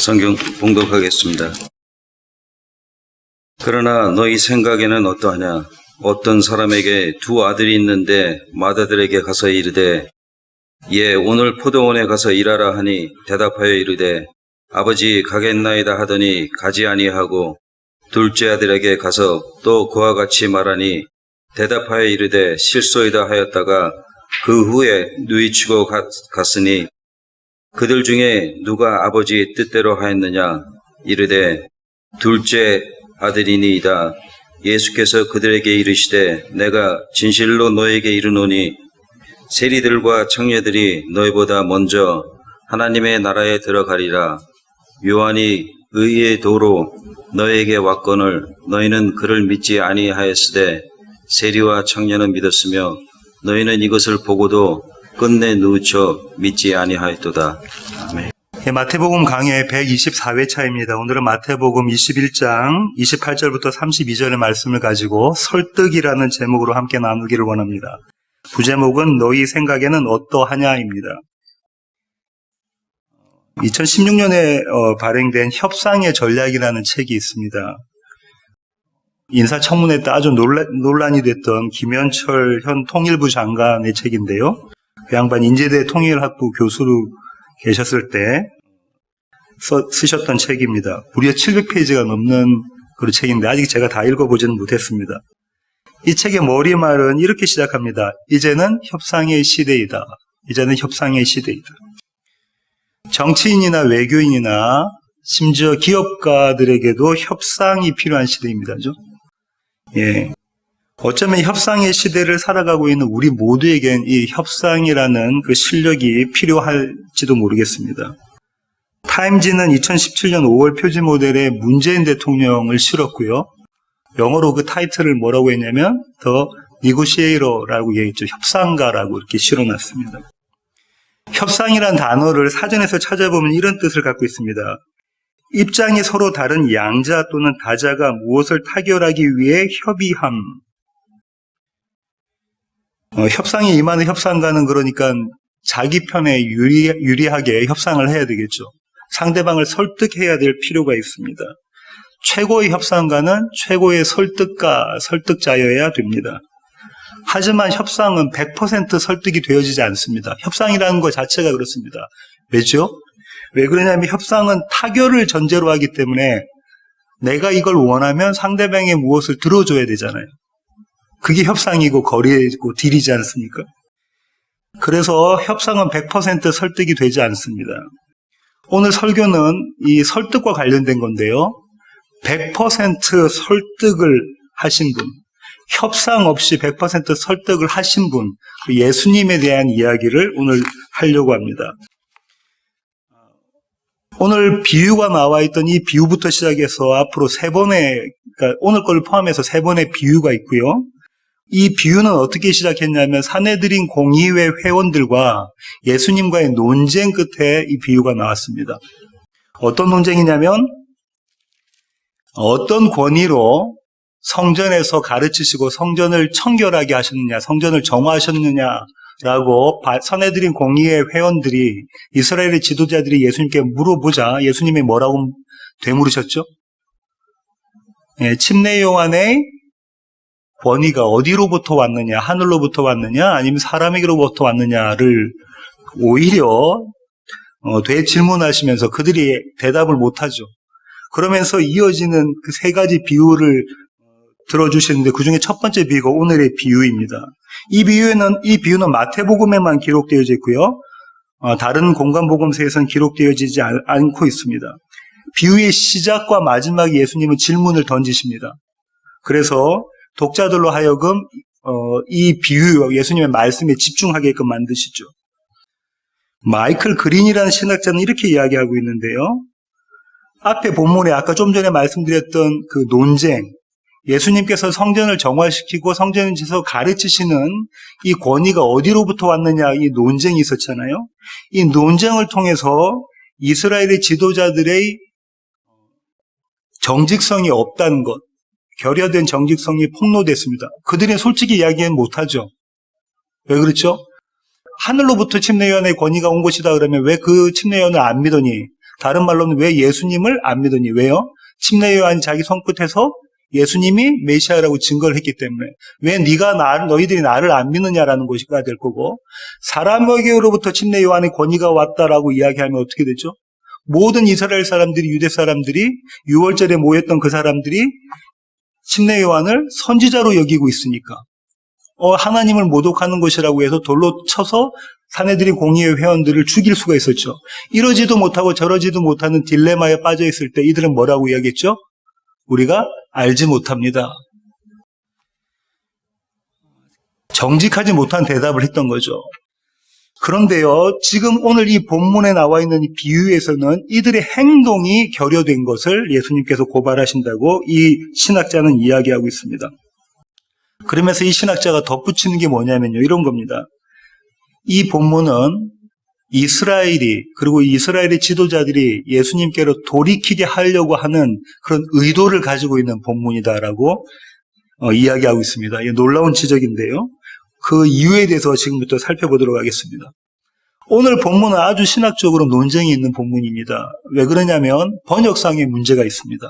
성경 봉독하겠습니다. 그러나 너희 생각에는 어떠하냐? 어떤 사람에게 두 아들이 있는데 맏아들에게 가서 이르되 예 오늘 포도원에 가서 일하라 하니 대답하여 이르되 아버지 가겠나이다 하더니 가지 아니하고 둘째 아들에게 가서 또 그와 같이 말하니 대답하여 이르되 실소이다 하였다가 그 후에 누이치고 갔으니 그들 중에 누가 아버지의 뜻대로 하였느냐? 이르되 둘째 아들이니이다. 예수께서 그들에게 이르시되 내가 진실로 너에게 이르노니 세리들과 청년들이 너희보다 먼저 하나님의 나라에 들어가리라. 요한이 의의 도로 너희에게 왔거늘 너희는 그를 믿지 아니하였으되 세리와 청년은 믿었으며 너희는 이것을 보고도 끝내 누우쳐 믿지 아니하였도다. 아멘. 마태복음 강의 124회차입니다. 오늘은 마태복음 21장 28절부터 32절의 말씀을 가지고 설득이라는 제목으로 함께 나누기를 원합니다. 부제목은 너희 생각에는 어떠하냐입니다. 2016년에 발행된 협상의 전략이라는 책이 있습니다. 인사청문회 때 아주 논란이 됐던 김현철 현 통일부 장관의 책인데요. 그 양반 인제대 통일학부 교수로 계셨을 때 쓰셨던 책입니다. 무려 700페이지가 넘는 그런 책인데 아직 제가 다 읽어보지는 못했습니다. 이 책의 머리말은 이렇게 시작합니다. 이제는 협상의 시대이다. 이제는 협상의 시대이다. 정치인이나 외교인이나 심지어 기업가들에게도 협상이 필요한 시대입니다. 예. 어쩌면 협상의 시대를 살아가고 있는 우리 모두에겐 이 협상이라는 그 실력이 필요할지도 모르겠습니다. 타임지는 2017년 5월 표지 모델에 문재인 대통령을 실었고요. 영어로 그 타이틀을 뭐라고 했냐면 The Negotiator라고 얘기했죠. 협상가라고 이렇게 실어놨습니다. 협상이란 단어를 사전에서 찾아보면 이런 뜻을 갖고 있습니다. 입장이 서로 다른 양자 또는 다자가 무엇을 타결하기 위해 협의함. 협상에 임하는 협상가는 그러니까 자기 편에 유리하게 협상을 해야 되겠죠. 상대방을 설득해야 될 필요가 있습니다. 최고의 협상가는 최고의 설득자여야 됩니다. 하지만 협상은 100% 설득이 되어지지 않습니다. 협상이라는 것 자체가 그렇습니다. 왜죠? 왜 그러냐면 협상은 타결을 전제로 하기 때문에 내가 이걸 원하면 상대방의 무엇을 들어줘야 되잖아요. 그게 협상이고 거래이고 딜이지 않습니까? 그래서 협상은 100% 설득이 되지 않습니다. 오늘 설교는 이 설득과 관련된 건데요. 100% 설득을 하신 분, 협상 없이 100% 설득을 하신 분, 예수님에 대한 이야기를 오늘 하려고 합니다. 오늘 비유가 나와 있던 이 비유부터 시작해서 앞으로 그러니까 오늘 걸 포함해서 3번의 비유가 있고요. 이 비유는 어떻게 시작했냐면 사내들인 공의회 회원들과 예수님과의 논쟁 끝에 이 비유가 나왔습니다. 어떤 논쟁이냐면 어떤 권위로 성전에서 가르치시고 성전을 청결하게 하셨느냐, 성전을 정화하셨느냐라고 사내들인 공의회 회원들이 이스라엘의 지도자들이 예수님께 물어보자 예수님이 뭐라고 되물으셨죠? 침례 요한의 권위가 어디로부터 왔느냐, 하늘로부터 왔느냐, 아니면 사람에게로부터 왔느냐를 오히려 되질문하시면서 그들이 대답을 못하죠. 그러면서 이어지는 그 3가지 비유를 들어주시는데 그 중에 첫 번째 비유가 오늘의 비유입니다. 이 비유는 마태복음에만 기록되어져 있고요. 다른 공간복음서에서는 기록되어지지 않고 있습니다. 비유의 시작과 마지막에 예수님은 질문을 던지십니다. 그래서 독자들로 하여금 이 비유, 예수님의 말씀에 집중하게끔 만드시죠. 마이클 그린이라는 신학자는 이렇게 이야기하고 있는데요. 앞에 본문에 아까 좀 전에 말씀드렸던 그 논쟁, 예수님께서 성전을 정화시키고 성전에서 가르치시는 이 권위가 어디로부터 왔느냐 이 논쟁이 있었잖아요. 이 논쟁을 통해서 이스라엘의 지도자들의 정직성이 없다는 것, 결여된 정직성이 폭로됐습니다. 그들은 솔직히 이야기는 못하죠. 왜 그렇죠? 하늘로부터 침례요한의 권위가 온 것이다 그러면 왜 그 침례요한을 안 믿으니? 다른 말로는 왜 예수님을 안 믿었니? 왜요? 침례 요한이 자기 손끝에서 예수님이 메시아라고 증거를 했기 때문에. 왜 너희들이 나를 안 믿느냐라는 것이가 될 거고, 사람에게로부터 침례 요한의 권위가 왔다라고 이야기하면 어떻게 되죠? 모든 이스라엘 사람들이, 유대 사람들이, 유월절에 모였던 그 사람들이 침례 요한을 선지자로 여기고 있으니까 하나님을 모독하는 것이라고 해서 돌로 쳐서 사내들이 공의회 회원들을 죽일 수가 있었죠. 이러지도 못하고 저러지도 못하는 딜레마에 빠져 있을 때 이들은 뭐라고 이야기했죠? 우리가 알지 못합니다. 정직하지 못한 대답을 했던 거죠. 그런데요, 지금 오늘 이 본문에 나와 있는 이 비유에서는 이들의 행동이 결여된 것을 예수님께서 고발하신다고 이 신학자는 이야기하고 있습니다. 그러면서 이 신학자가 덧붙이는 게 뭐냐면요, 이런 겁니다. 이 본문은 이스라엘이, 그리고 이스라엘의 지도자들이 예수님께로 돌이키게 하려고 하는 그런 의도를 가지고 있는 본문이다라고 이야기하고 있습니다. 이 놀라운 지적인데요. 그 이유에 대해서 지금부터 살펴보도록 하겠습니다. 오늘 본문은 아주 신학적으로 논쟁이 있는 본문입니다. 왜 그러냐면 번역상에 문제가 있습니다.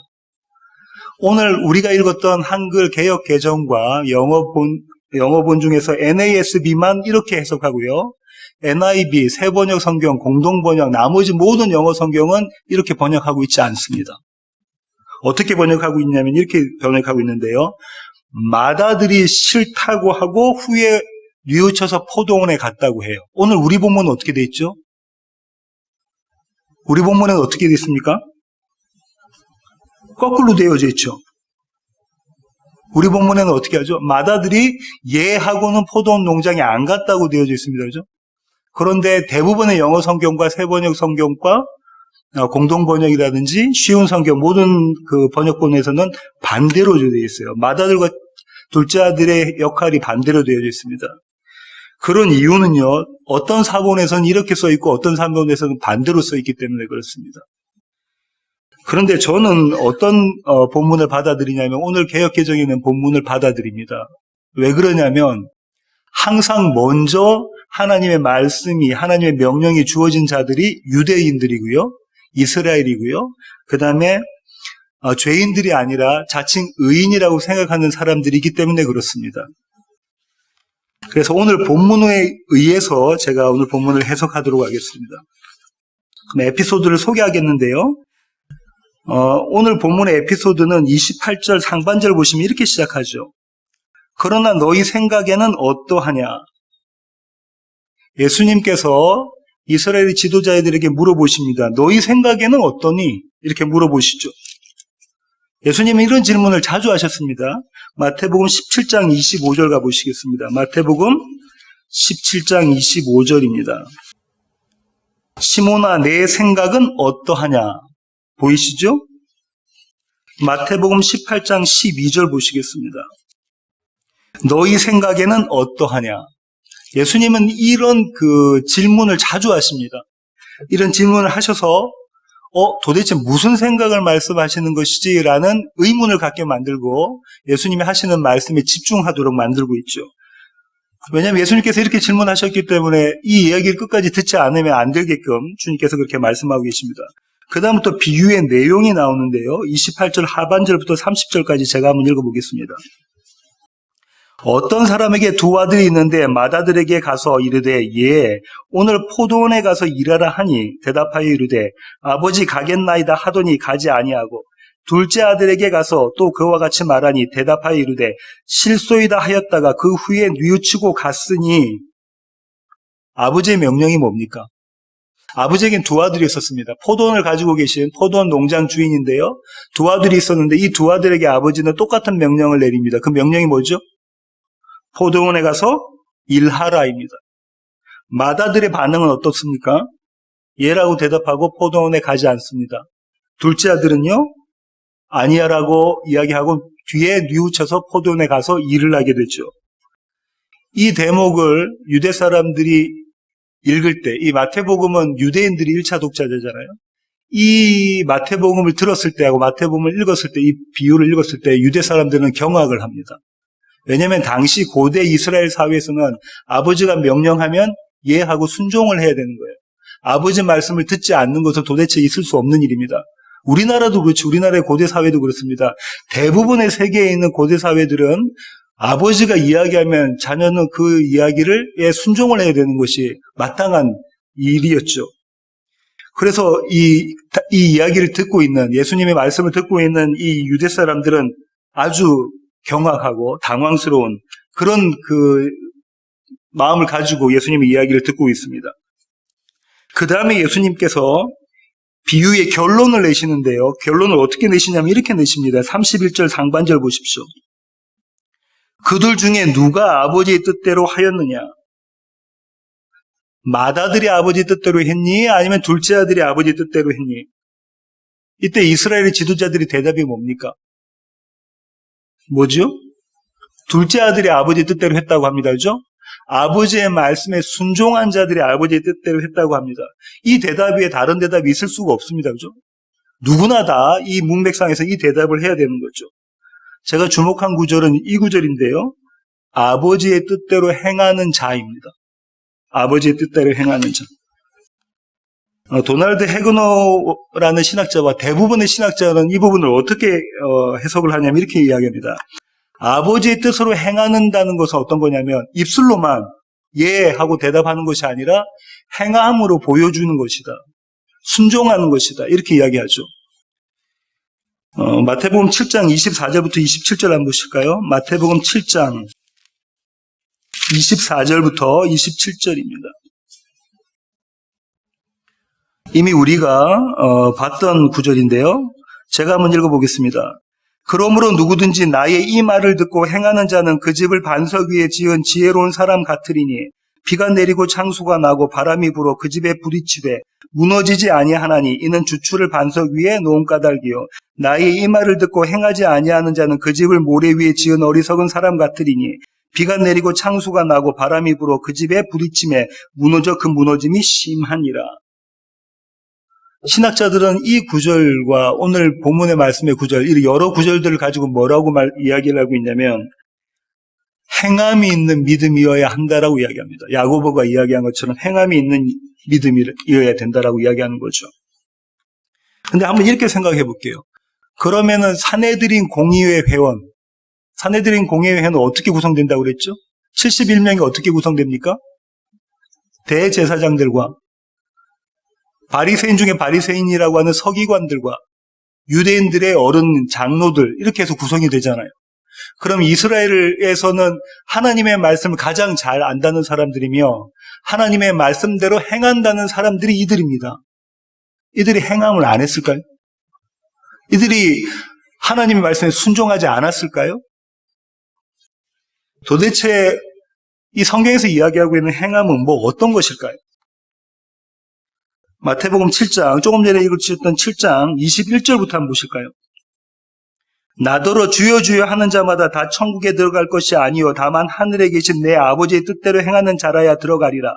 오늘 우리가 읽었던 한글 개역 개정과 영어본 중에서 NASB만 이렇게 해석하고요. NIV, 새번역 성경, 공동번역, 나머지 모든 영어 성경은 이렇게 번역하고 있지 않습니다. 어떻게 번역하고 있냐면 이렇게 번역하고 있는데요. 마다들이 싫다고 하고 후에 뉘우쳐서 포도원에 갔다고 해요. 오늘 우리 본문은 어떻게 돼 있죠? 우리 본문은 어떻게 돼 있습니까? 거꾸로 되어져 있죠. 우리 본문에는 어떻게 하죠? 마다들이 얘하고는 포도원 농장에 안 갔다고 되어져 있습니다. 그죠? 그런데 대부분의 영어 성경과 새번역 성경과 공동번역이라든지 쉬운 성경 모든 그 번역본에서는 반대로 되어 있어요. 마다들과 둘째 아들의 역할이 반대로 되어져 있습니다. 그런 이유는요, 어떤 사본에서는 이렇게 써 있고 어떤 사본에서는 반대로 써 있기 때문에 그렇습니다. 그런데 저는 어떤 본문을 받아들이냐면 오늘 개역개정에 있는 본문을 받아들입니다. 왜 그러냐면 항상 먼저 하나님의 말씀이, 하나님의 명령이 주어진 자들이 유대인들이고요, 이스라엘이고요, 그 다음에 죄인들이 아니라 자칭 의인이라고 생각하는 사람들이기 때문에 그렇습니다. 그래서 오늘 본문에 의해서 제가 오늘 본문을 해석하도록 하겠습니다. 그럼 에피소드를 소개하겠는데요. 오늘 본문의 에피소드는 28절 상반절 보시면 이렇게 시작하죠. 그러나 너희 생각에는 어떠하냐? 예수님께서 이스라엘 지도자들에게 물어보십니다. 너희 생각에는 어떠니? 이렇게 물어보시죠. 예수님은 이런 질문을 자주 하셨습니다. 마태복음 17장 25절 가보시겠습니다. 마태복음 17장 25절입니다. 시몬아, 내 생각은 어떠하냐? 보이시죠? 마태복음 18장 12절 보시겠습니다. 너희 생각에는 어떠하냐? 예수님은 이런 그 질문을 자주 하십니다. 이런 질문을 하셔서 도대체 무슨 생각을 말씀하시는 것이지? 라는 의문을 갖게 만들고 예수님이 하시는 말씀에 집중하도록 만들고 있죠. 왜냐하면 예수님께서 이렇게 질문하셨기 때문에 이 이야기를 끝까지 듣지 않으면 안 되게끔 주님께서 그렇게 말씀하고 계십니다. 그 다음부터 비유의 내용이 나오는데요. 28절 하반절부터 30절까지 제가 한번 읽어보겠습니다. 어떤 사람에게 두 아들이 있는데 맏아들에게 가서 이르되 예 오늘 포도원에 가서 일하라 하니 대답하여 이르되 아버지 가겠나이다 하더니 가지 아니하고 둘째 아들에게 가서 또 그와 같이 말하니 대답하여 이르되 실소이다 하였다가 그 후에 뉘우치고 갔으니 아버지의 명령이 뭡니까? 아버지에겐 두 아들이 있었습니다. 포도원을 가지고 계신 포도원 농장 주인인데요. 두 아들이 있었는데 이 두 아들에게 아버지는 똑같은 명령을 내립니다. 그 명령이 뭐죠? 포도원에 가서 일하라입니다. 맏아들의 반응은 어떻습니까? 예라고 대답하고 포도원에 가지 않습니다. 둘째 아들은요, 아니야라고 이야기하고 뒤에 뉘우쳐서 포도원에 가서 일을 하게 되죠. 이 대목을 유대 사람들이 읽을 때, 이 마태복음은 유대인들이 1차 독자자잖아요. 이 마태복음을 들었을 때하고 마태복음을 읽었을 때, 이 비유를 읽었을 때 유대 사람들은 경악을 합니다. 왜냐하면 당시 고대 이스라엘 사회에서는 아버지가 명령하면 예 하고 순종을 해야 되는 거예요. 아버지 말씀을 듣지 않는 것은 도대체 있을 수 없는 일입니다. 우리나라도 그렇지, 우리나라의 고대 사회도 그렇습니다. 대부분의 세계에 있는 고대 사회들은 아버지가 이야기하면 자녀는 그 이야기를 순종을 해야 되는 것이 마땅한 일이었죠. 그래서 이 이야기를 듣고 있는, 예수님의 말씀을 듣고 있는 이 유대 사람들은 아주 경악하고 당황스러운 그런 그 마음을 가지고 예수님의 이야기를 듣고 있습니다. 그 다음에 예수님께서 비유의 결론을 내시는데요. 결론을 어떻게 내시냐면 이렇게 내십니다. 31절 상반절 보십시오. 그들 중에 누가 아버지의 뜻대로 하였느냐? 맏아들이 아버지 뜻대로 했니? 아니면 둘째 아들이 아버지 뜻대로 했니? 이때 이스라엘의 지도자들이 대답이 뭡니까? 뭐죠? 둘째 아들이 아버지 뜻대로 했다고 합니다. 그죠? 아버지의 말씀에 순종한 자들이 아버지의 뜻대로 했다고 합니다. 이 대답 위에 다른 대답이 있을 수가 없습니다. 그죠? 누구나 다 이 문맥상에서 이 대답을 해야 되는 거죠. 제가 주목한 구절은 이 구절인데요. 아버지의 뜻대로 행하는 자입니다. 아버지의 뜻대로 행하는 자. 도널드 헤그너라는 신학자와 대부분의 신학자는 이 부분을 어떻게 해석을 하냐면 이렇게 이야기합니다. 아버지의 뜻으로 행하는다는 것은 어떤 거냐면 입술로만 예 하고 대답하는 것이 아니라 행함으로 보여주는 것이다. 순종하는 것이다. 이렇게 이야기하죠. 마태복음 7장 24절부터 27절 한번 보실까요? 마태복음 7장 24절부터 27절입니다. 이미 우리가 봤던 구절인데요. 제가 한번 읽어보겠습니다. 그러므로 누구든지 나의 이 말을 듣고 행하는 자는 그 집을 반석 위에 지은 지혜로운 사람 같으리니 비가 내리고 창수가 나고 바람이 불어 그 집에 부딪히되 무너지지 아니하나니 이는 주추를 반석 위에 놓은 까닭이요 나의 이 말을 듣고 행하지 아니하는 자는 그 집을 모래 위에 지은 어리석은 사람 같으리니 비가 내리고 창수가 나고 바람이 불어 그 집에 부딪힘에 무너져 그 무너짐이 심하니라. 신학자들은 이 구절과 오늘 본문의 말씀의 구절, 이 여러 구절들을 가지고 뭐라고 이야기를 하고 있냐면 행함이 있는 믿음이어야 한다라고 이야기합니다. 야고보가 이야기한 것처럼 행함이 있는 믿음이어야 된다라고 이야기하는 거죠. 근데 한번 이렇게 생각해 볼게요. 그러면은 사내들인 공의회 회원, 사내들인 공의회 회원은 어떻게 구성된다고 그랬죠? 71명이 어떻게 구성됩니까? 대제사장들과 바리새인 중에 바리새인이라고 하는 서기관들과 유대인들의 어른 장로들 이렇게 해서 구성이 되잖아요. 그럼 이스라엘에서는 하나님의 말씀을 가장 잘 안다는 사람들이며 하나님의 말씀대로 행한다는 사람들이 이들입니다. 이들이 행함을 안 했을까요? 이들이 하나님의 말씀에 순종하지 않았을까요? 도대체 이 성경에서 이야기하고 있는 행함은 뭐 어떤 것일까요? 마태복음 7장, 조금 전에 읽으셨던 7장 21절부터 한번 보실까요? 나더러 주여 주여 하는 자마다 다 천국에 들어갈 것이 아니요 다만 하늘에 계신 내 아버지의 뜻대로 행하는 자라야 들어가리라.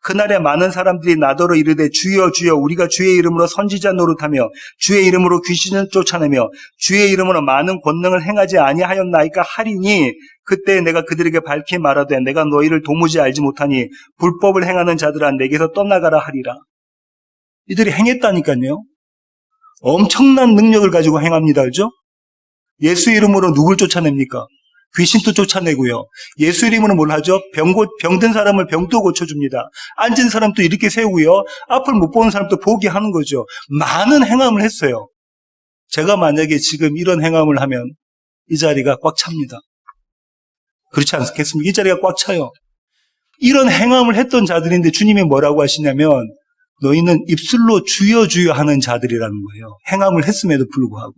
그날에 많은 사람들이 나더러 이르되 주여 주여 우리가 주의 이름으로 선지자 노릇하며 주의 이름으로 귀신을 쫓아내며 주의 이름으로 많은 권능을 행하지 아니하였나이까 하리니 그때 내가 그들에게 밝히 말하되 내가 너희를 도무지 알지 못하니 불법을 행하는 자들아 내게서 떠나가라 하리라. 이들이 행했다니까요. 엄청난 능력을 가지고 행합니다. 그죠? 예수 이름으로 누굴 쫓아냅니까? 귀신도 쫓아내고요. 예수 이름으로 뭘 하죠? 병든 사람을 병도 고쳐줍니다. 앉은 사람도 이렇게 세우고요. 앞을 못 보는 사람도 보게 하는 거죠. 많은 행함을 했어요. 제가 만약에 지금 이런 행함을 하면 이 자리가 꽉 찹니다. 그렇지 않겠습니까? 이 자리가 꽉 차요. 이런 행함을 했던 자들인데 주님이 뭐라고 하시냐면 너희는 입술로 주여 주여 하는 자들이라는 거예요. 행함을 했음에도 불구하고.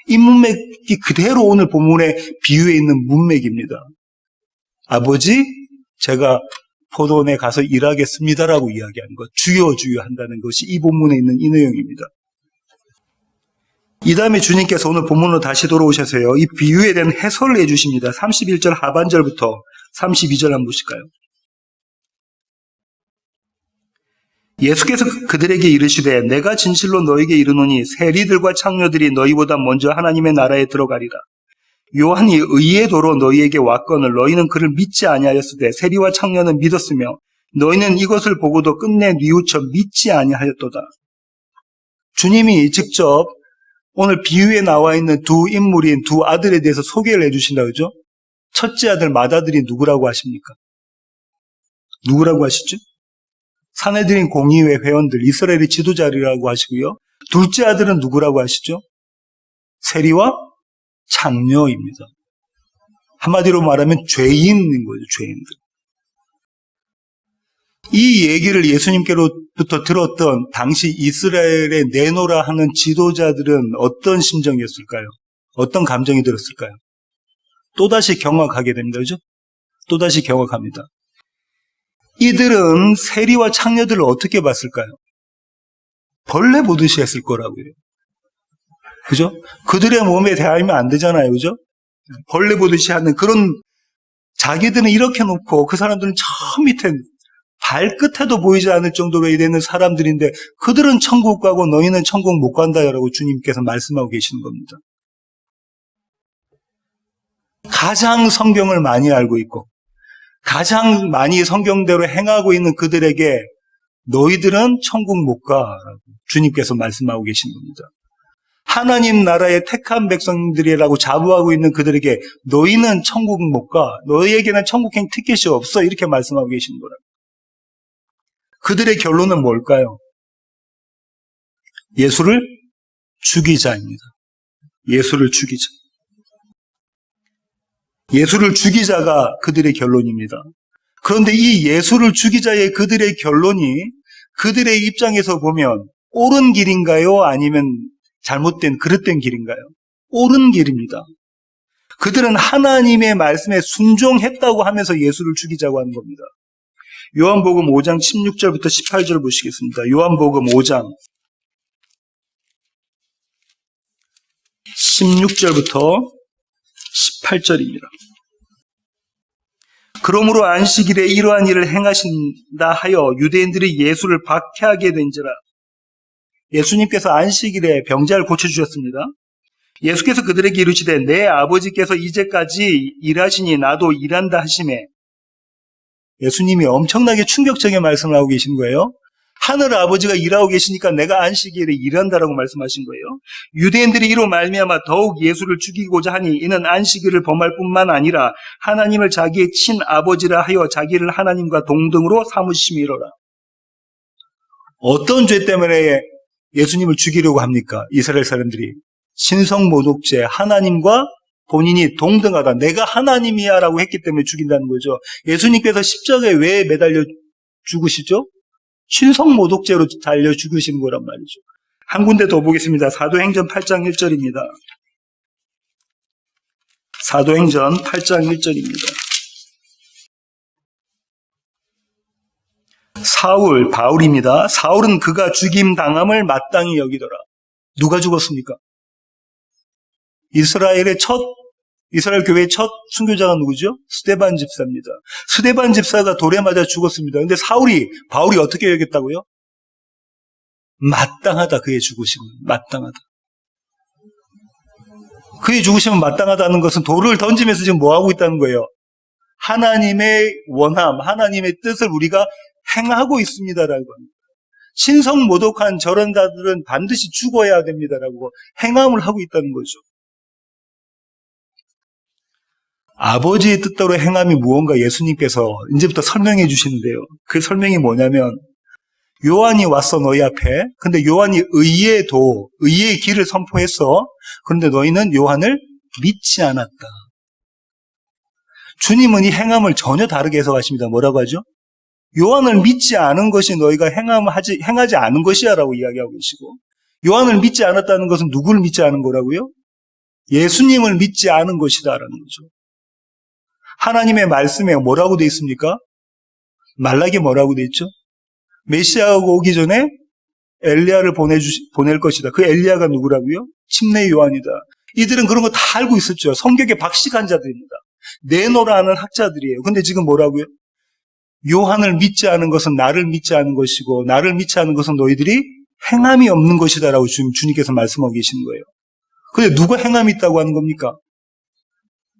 이 문맥이 그대로 오늘 본문의 비유에 있는 문맥입니다. 아버지, 제가 포도원에 가서 일하겠습니다라고 이야기하는 것, 주여 주여 한다는 것이 이 본문에 있는 이 내용입니다. 이 다음에 주님께서 오늘 본문으로 다시 돌아오셔서요. 이 비유에 대한 해설을 해주십니다. 31절 하반절부터 32절 한번 보실까요? 예수께서 그들에게 이르시되 내가 진실로 너에게 이르노니 세리들과 창녀들이 너희보다 먼저 하나님의 나라에 들어가리라. 요한이 의의 도로 너희에게 왔거늘 너희는 그를 믿지 아니하였으되 세리와 창녀는 믿었으며 너희는 이것을 보고도 끝내 뉘우쳐 믿지 아니하였도다. 주님이 직접 오늘 비유에 나와 있는 두 인물인 두 아들에 대해서 소개를 해주신다 그죠? 첫째 아들 맏아들이 누구라고 하십니까? 누구라고 하시죠? 산헤드린 공의회 회원들, 이스라엘의 지도자라고 하시고요. 둘째 아들은 누구라고 하시죠? 세리와 창녀입니다. 한마디로 말하면 죄인인 거죠, 죄인들. 이 얘기를 예수님께로부터 들었던 당시 이스라엘에 내노라 하는 지도자들은 어떤 심정이었을까요? 어떤 감정이 들었을까요? 또다시 경악하게 됩니다. 그죠? 또다시 경악합니다. 이들은 세리와 창녀들을 어떻게 봤을까요? 벌레 보듯이 했을 거라고요. 그죠? 그들의 몸에 대하면 안 되잖아요. 그죠? 벌레 보듯이 하는 그런, 자기들은 이렇게 놓고 그 사람들은 저 밑에 발끝에도 보이지 않을 정도로 되는 사람들인데 그들은 천국 가고 너희는 천국 못 간다라고 주님께서 말씀하고 계시는 겁니다. 가장 성경을 많이 알고 있고 가장 많이 성경대로 행하고 있는 그들에게 너희들은 천국 못 가라고 주님께서 말씀하고 계신 겁니다. 하나님 나라의 택한 백성들이라고 자부하고 있는 그들에게 너희는 천국 못 가, 너희에게는 천국행 티켓이 없어, 이렇게 말씀하고 계시는 거라. 그들의 결론은 뭘까요? 예수를 죽이자입니다. 예수를 죽이자. 예수를 죽이자가 그들의 결론입니다. 그런데 이 예수를 죽이자의 그들의 결론이 그들의 입장에서 보면 옳은 길인가요? 아니면 잘못된, 그릇된 길인가요? 옳은 길입니다. 그들은 하나님의 말씀에 순종했다고 하면서 예수를 죽이자고 하는 겁니다. 요한복음 5장 16절부터 18절 보시겠습니다. 요한복음 5장 16절부터 18절입니다. 그러므로 안식일에 이러한 일을 행하신다 하여 유대인들이 예수를 박해하게 된지라. 예수님께서 안식일에 병자를 고쳐주셨습니다. 예수께서 그들에게 이르시되 내 아버지께서 이제까지 일하시니 나도 일한다 하시매. 예수님이 엄청나게 충격적인 말씀을 하고 계신 거예요. 하늘 아버지가 일하고 계시니까 내가 안식일에 일한다라고 말씀하신 거예요. 유대인들이 이로 말미암아 더욱 예수를 죽이고자 하니 이는 안식일을 범할 뿐만 아니라 하나님을 자기의 친아버지라 하여 자기를 하나님과 동등으로 삼으심이로라. 어떤 죄 때문에 예수님을 죽이려고 합니까? 이스라엘 사람들이 신성모독죄, 하나님과 본인이 동등하다, 내가 하나님이야 라고 했기 때문에 죽인다는 거죠. 예수님께서 십자가에 왜 매달려 죽으시죠? 신성모독죄로 달려 죽으신 거란 말이죠. 한 군데 더 보겠습니다. 사도행전 8장 1절입니다. 사도행전 8장 1절입니다. 바울입니다. 사울은 그가 죽임당함을 마땅히 여기더라. 누가 죽었습니까? 이스라엘 교회의 첫 순교자가 누구죠? 스데반 집사입니다. 스데반 집사가 돌에 맞아 죽었습니다. 근데 바울이 어떻게 여겼다고요? 마땅하다, 그의 죽으심은. 마땅하다. 그의 죽으심은 마땅하다는 것은 돌을 던지면서 지금 뭐 하고 있다는 거예요? 하나님의 원함, 하나님의 뜻을 우리가 행하고 있습니다라고 합니다. 신성모독한 저런 자들은 반드시 죽어야 됩니다라고 행함을 하고 있다는 거죠. 아버지의 뜻대로 행함이 무언가 예수님께서 이제부터 설명해 주시는데요. 그 설명이 뭐냐면 요한이 왔어 너희 앞에. 근데 요한이 의의 길을 선포했어. 그런데 너희는 요한을 믿지 않았다. 주님은 이 행함을 전혀 다르게 해석하십니다. 뭐라고 하죠? 요한을 믿지 않은 것이 너희가 행하지 않은 것이야 라고 이야기하고 계시고, 요한을 믿지 않았다는 것은 누구를 믿지 않은 거라고요? 예수님을 믿지 않은 것이다라는 거죠. 하나님의 말씀에 뭐라고 되어 있습니까? 말라기에 뭐라고 되어 있죠? 메시아가 오기 전에 엘리야를 보낼 것이다. 그 엘리야가 누구라고요? 침례 요한이다. 이들은 그런 거 다 알고 있었죠. 성격에 박식한 자들입니다. 내노라는 학자들이에요. 근데 지금 뭐라고요? 요한을 믿지 않은 것은 나를 믿지 않은 것이고 나를 믿지 않은 것은 너희들이 행함이 없는 것이다라고 주님께서 말씀하고 계시는 거예요. 근데 누가 행함이 있다고 하는 겁니까?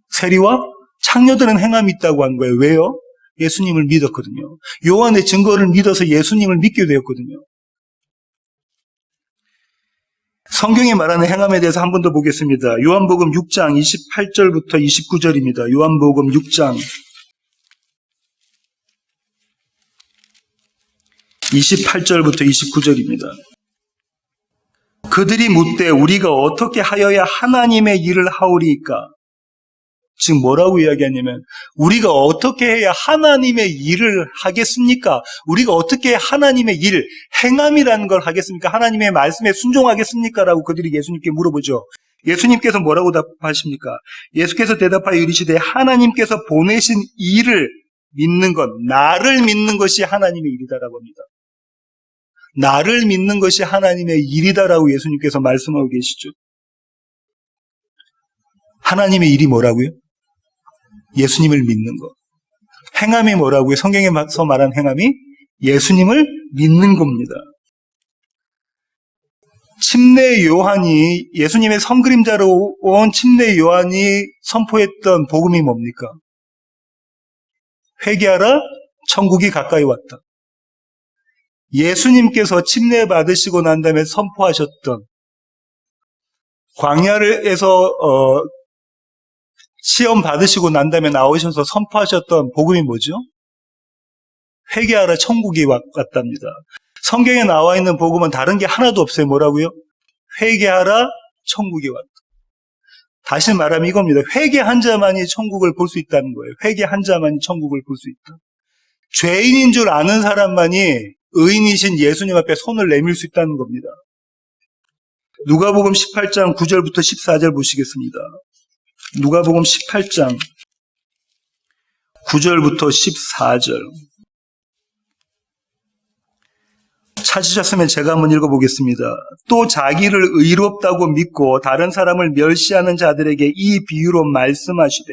세리와 창녀들은 행함이 있다고 하는 거예요. 왜요? 예수님을 믿었거든요. 요한의 증거를 믿어서 예수님을 믿게 되었거든요. 성경이 말하는 행함에 대해서 한 번 더 보겠습니다. 요한복음 6장 28절부터 29절입니다. 요한복음 6장 28절부터 29절입니다. 그들이 묻되 우리가 어떻게 하여야 하나님의 일을 하오리이까? 지금 뭐라고 이야기하냐면 우리가 어떻게 해야 하나님의 일을 하겠습니까? 우리가 어떻게 하나님의 일, 행함이라는 걸 하겠습니까? 하나님의 말씀에 순종하겠습니까? 라고 그들이 예수님께 물어보죠. 예수님께서 뭐라고 답하십니까? 예수께서 대답하여 이르시되 하나님께서 보내신 일을 믿는 것, 나를 믿는 것이 하나님의 일이다라고 합니다. 나를 믿는 것이 하나님의 일이다라고 예수님께서 말씀하고 계시죠. 하나님의 일이 뭐라고요? 예수님을 믿는 것. 행함이 뭐라고요? 성경에서 말한 행함이 예수님을 믿는 겁니다. 침례 요한이, 예수님의 성그림자로 온 침례 요한이 선포했던 복음이 뭡니까? 회개하라, 천국이 가까이 왔다. 예수님께서 침례 받으시고 난 다음에 선포하셨던 광야에서 시험 받으시고 난 다음에 나오셔서 선포하셨던 복음이 뭐죠? 회개하라, 천국이 왔답니다. 성경에 나와 있는 복음은 다른 게 하나도 없어요. 뭐라고요? 회개하라, 천국이 왔다. 다시 말하면 이겁니다. 회개한 자만이 천국을 볼 수 있다는 거예요. 회개한 자만이 천국을 볼 수 있다. 죄인인 줄 아는 사람만이 의인이신 예수님 앞에 손을 내밀 수 있다는 겁니다. 누가복음 18장 9절부터 14절 보시겠습니다. 누가복음 18장 9절부터 14절. 찾으셨으면 제가 한번 읽어보겠습니다. 또 자기를 의롭다고 믿고 다른 사람을 멸시하는 자들에게 이 비유로 말씀하시되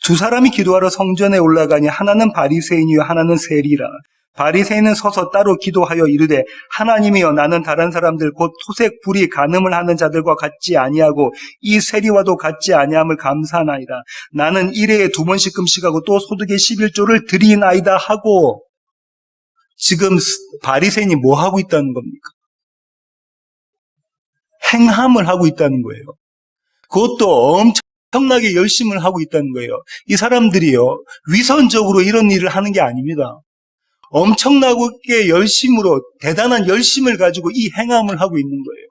두 사람이 기도하러 성전에 올라가니 하나는 바리새인이요 하나는 세리라. 바리새인은 서서 따로 기도하여 이르되 하나님이여 나는 다른 사람들 곧 토색 불이 간음을 하는 자들과 같지 아니하고 이 세리와도 같지 아니함을 감사하나이다. 나는 일회에 2번씩 금식하고 또 소득의 11조를 드리나이다 하고. 지금 바리새인이 뭐 하고 있다는 겁니까? 행함을 하고 있다는 거예요. 그것도 엄청나게 열심을 하고 있다는 거예요. 이 사람들이요, 위선적으로 이런 일을 하는 게 아닙니다. 엄청나게 열심으로, 대단한 열심을 가지고 이 행함을 하고 있는 거예요.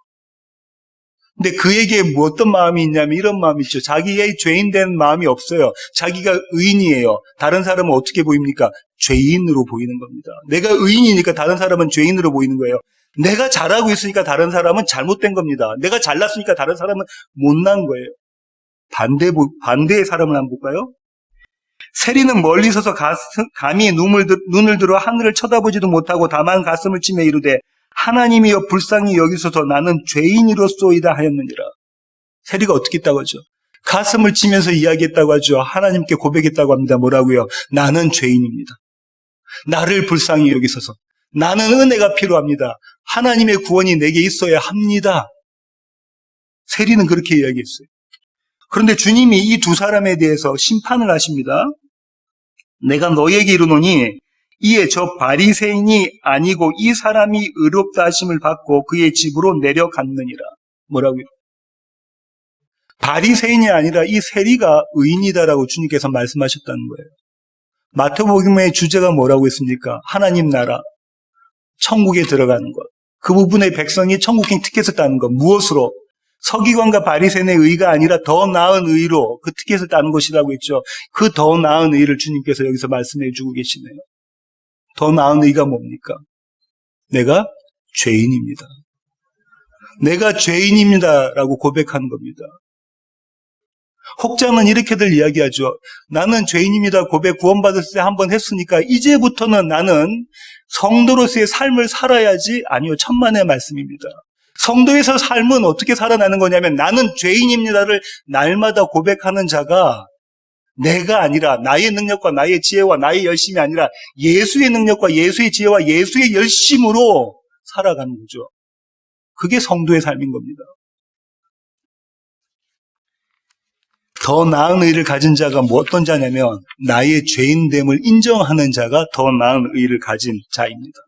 근데 그에게 뭐 어떤 마음이 있냐면 이런 마음이 있죠. 자기의 죄인된 마음이 없어요. 자기가 의인이에요. 다른 사람은 어떻게 보입니까? 죄인으로 보이는 겁니다. 내가 의인이니까 다른 사람은 죄인으로 보이는 거예요. 내가 잘하고 있으니까 다른 사람은 잘못된 겁니다. 내가 잘났으니까 다른 사람은 못난 거예요. 반대의 사람을 한번 볼까요? 세리는 멀리 서서 감히 눈을 들어 하늘을 쳐다보지도 못하고 다만 가슴을 치며 이르되 하나님이여 불쌍히 여기소서 나는 죄인이로소이다 하였느니라. 세리가 어떻게 했다고 하죠? 가슴을 치면서 이야기했다고 하죠. 하나님께 고백했다고 합니다. 뭐라고요? 나는 죄인입니다. 나를 불쌍히 여기소서. 나는 은혜가 필요합니다. 하나님의 구원이 내게 있어야 합니다. 세리는 그렇게 이야기했어요. 그런데 주님이 이 두 사람에 대해서 심판을 하십니다. 내가 너에게 이르노니 이에 저 바리새인이 아니고 이 사람이 의롭다 하심을 받고 그의 집으로 내려갔느니라. 뭐라고요? 바리새인이 아니라 이 세리가 의인이다라고 주님께서 말씀하셨다는 거예요. 마태복음의 주제가 뭐라고 했습니까? 하나님 나라, 천국에 들어가는 것. 그 부분의 백성이 천국행 티켓을 따는 것. 무엇으로? 서기관과 바리새인의 의가 아니라 더 나은 의로 그 티켓을 따는 것이라고 했죠. 그 더 나은 의를 주님께서 여기서 말씀해 주고 계시네요. 더 나은 의가 뭡니까? 내가 죄인입니다. 내가 죄인입니다라고 고백하는 겁니다. 혹자는 이렇게들 이야기하죠. 나는 죄인입니다. 고백 구원받을 때 한번 했으니까 이제부터는 나는 성도로서의 삶을 살아야지. 아니요, 천만의 말씀입니다. 성도에서 삶은 어떻게 살아나는 거냐면 나는 죄인입니다를 날마다 고백하는 자가 내가 아니라 나의 능력과 나의 지혜와 나의 열심이 아니라 예수의 능력과 예수의 지혜와 예수의 열심으로 살아가는 거죠. 그게 성도의 삶인 겁니다. 더 나은 의를 가진 자가 어떤 자냐면 나의 죄인됨을 인정하는 자가 더 나은 의를 가진 자입니다.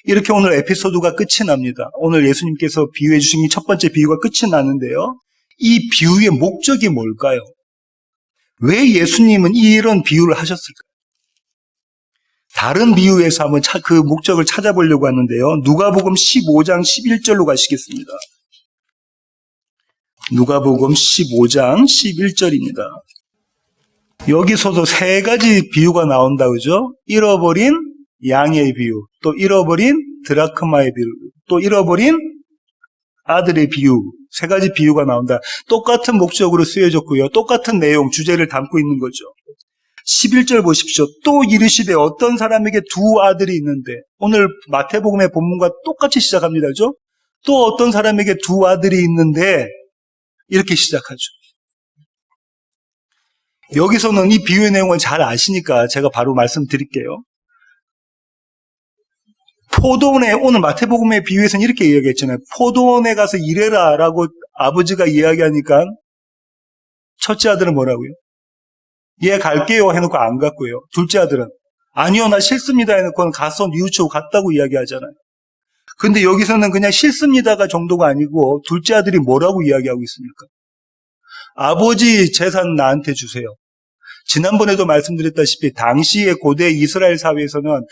이렇게 오늘 에피소드가 끝이 납니다. 오늘 예수님께서 비유해 주신 이 첫 번째 비유가 끝이 나는데요. 이 비유의 목적이 뭘까요? 왜 예수님은 이런 비유를 하셨을까요? 다른 비유에서 한번 그 목적을 찾아보려고 하는데요. 누가복음 15장 11절로 가시겠습니다. 누가복음 15장 11절입니다. 여기서도 세 가지 비유가 나온다, 그죠? 잃어버린 양의 비유, 또 잃어버린 드라크마의 비유, 또 잃어버린 아들의 비유, 세 가지 비유가 나온다. 똑같은 목적으로 쓰여졌고요. 똑같은 내용, 주제를 담고 있는 거죠. 11절 보십시오. 또 이르시되 어떤 사람에게 두 아들이 있는데, 오늘 마태복음의 본문과 똑같이 시작합니다. 그죠? 또 어떤 사람에게 두 아들이 있는데, 이렇게 시작하죠. 여기서는 이 비유의 내용을 잘 아시니까 제가 바로 말씀드릴게요. 포도원에, 오늘 마태복음의 비유에서는 이렇게 이야기했잖아요. 포도원에 가서 일해라 라고 아버지가 이야기하니까 첫째 아들은 뭐라고요? 얘 갈게요 해놓고 안 갔고요. 둘째 아들은 아니요 나 싫습니다 해놓고는 가서 뉘우치고 갔다고 이야기하잖아요. 근데 여기서는 그냥 싫습니다가 정도가 아니고 둘째 아들이 뭐라고 이야기하고 있습니까? 아버지 재산 나한테 주세요. 지난번에도 말씀드렸다시피 당시의 고대 이스라엘 사회에서는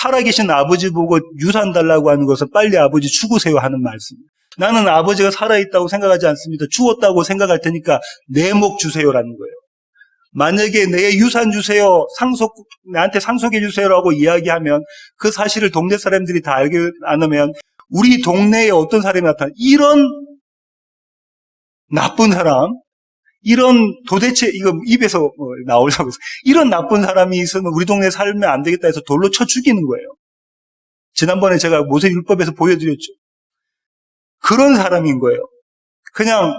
살아계신 아버지 보고 유산 달라고 하는 것은 빨리 아버지 죽으세요 하는 말씀. 나는 아버지가 살아있다고 생각하지 않습니다. 죽었다고 생각할 테니까 내 목 주세요라는 거예요. 만약에 내 유산 주세요, 나한테 상속해 주세요라고 이야기하면 그 사실을 동네 사람들이 다 알게 않으면 우리 동네에 어떤 사람이 나타나 이런 나쁜 사람, 이런 도대체 이거 입에서 나오려고 해서 이런 나쁜 사람이 있으면 우리 동네에 살면 안 되겠다 해서 돌로 쳐 죽이는 거예요. 지난번에 제가 모세율법에서 보여드렸죠. 그런 사람인 거예요. 그냥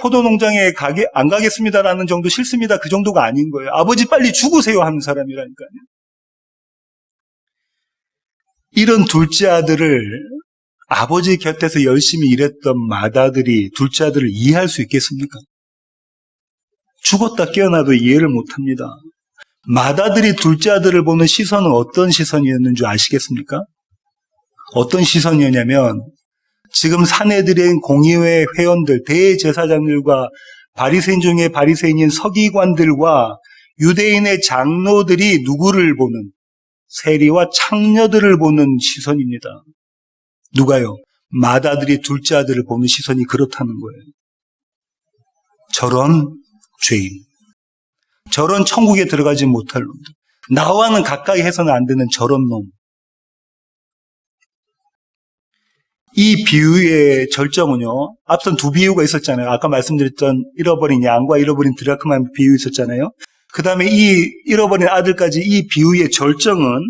포도농장에 안 가겠습니다라는 정도 싫습니다. 그 정도가 아닌 거예요. 아버지 빨리 죽으세요 하는 사람이라니까요. 이런 둘째 아들을 아버지 곁에서 열심히 일했던 맏아들이 둘째 아들을 이해할 수 있겠습니까? 죽었다 깨어나도 이해를 못합니다. 맏아들이 둘째 아들을 보는 시선은 어떤 시선이었는 줄 아시겠습니까? 어떤 시선이었냐면 지금 사내들인 공의회 회원들, 대제사장들과 바리새인 중에 바리새인인 서기관들과 유대인의 장로들이 누구를 보는, 세리와 창녀들을 보는 시선입니다. 누가요? 맏아들이 둘째 아들을 보는 시선이 그렇다는 거예요. 저런 죄인, 저런 천국에 들어가지 못할 놈들, 나와는 가까이 해서는 안 되는 저런 놈. 이 비유의 절정은요, 앞선 두 비유가 있었잖아요. 아까 말씀드렸던 잃어버린 양과 잃어버린 드라크마 비유 있었잖아요. 그 다음에 이 잃어버린 아들까지 이 비유의 절정은